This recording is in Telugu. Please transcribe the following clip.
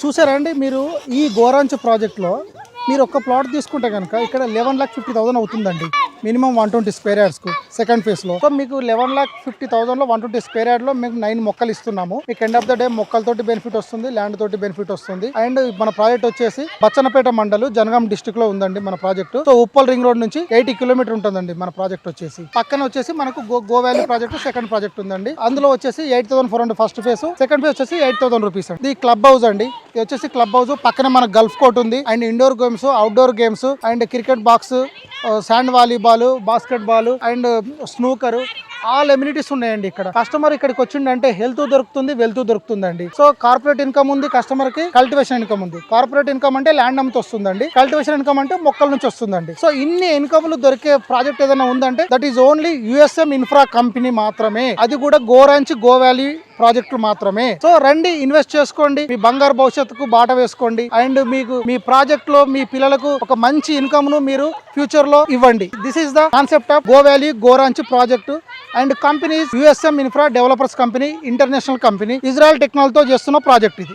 చూసారా అండి మీరు ఈ గోరాంచ్ ప్రాజెక్ట్లో మీరు ఒక్క ప్లాట్ తీసుకుంటే కనుక ఇక్కడ 11,50,000 అవుతుందండి మినిమం 120 స్క్వేర్ యార్డ్స్కు సెకండ్ ఫేజ్లో. సో మీకు 11,50,000లో 120 స్క్వేర్ యార్డ్లో మీకు 9 మొక్కలు ఇస్తున్నాము. మీకు ఎండ్ ఆఫ్ ద డే మొక్కలతోటి బెనిఫిట్ వస్తుంది, ల్యాండ్ తోటి బెనిఫిట్ వస్తుంది. అండ్ మన ప్రాజెక్ట్ వచ్చేసి బచ్చన్నపేట మండలు జనగాం డిస్ట్రిక్ట్ లో ఉందండి మన project. So Uppal ring road నుంచి 80 కిలోమీటర్ ఉంటుందండి మన ప్రాజెక్ట్ వచ్చేసి. పక్కన వచ్చేసి మనకు go valley project second project ఉందండి. అందులో వచ్చేసి 8,400 ఫస్ట్ ఫేజ్, సెకండ్ ఫేజ్ వచ్చేసి 8,000 రూపీస్ అండి. ఇది క్లబ్ హౌస్ అండి. ఇది వచ్చేసి క్లబ్ హౌస్, పక్కన మన గల్ఫ్ కోర్ట్ ఉంది and indoor games, outdoor games and cricket box, sand volleyball, basketball and snooker, all amenities ఉన్నాయండి. ఇక్కడ కస్టమర్ ఇక్కడికి వచ్చిండంటే హెల్త్ దొరుకుతుంది, వెల్త్ దొరుకుతుందండి. సో కార్పొరేట్ ఇన్కమ్ ఉంది, కస్టమర్ కి కల్టివేషన్ ఇన్కమ్ ఉంది. కార్పొరేట్ ఇన్కమ్ అంటే ల్యాండ్ అమ్ముతూ వస్తుందండి, కల్టివేషన్ ఇన్కమ్ అంటే మొక్కల నుంచి వస్తుందండి. సో ఇన్ని ఇన్కమ్లు దొరికే ప్రాజెక్ట్ ఏదైనా ఉందంటే that is only USM infra company మాత్రమే. అది కూడా గోరాంచ్ గో వ్యాలీ ప్రాజెక్టులు మాత్రమే. సో రండి, ఇన్వెస్ట్ చేసుకోండి, మీ బంగారు భవిష్యత్తుకు బాట వేసుకోండి అండ్ మీకు మీ ప్రాజెక్ట్ లో మీ పిల్లలకు ఒక మంచి ఇన్కమ్ ను మీరు ఫ్యూచర్ లో ఇవ్వండి. This is the concept of Go Valley Goranch project and company USM Infra Developers company, international company, Israel టెక్నాలజీతో చేస్తున్న ప్రాజెక్ట్ ఇది.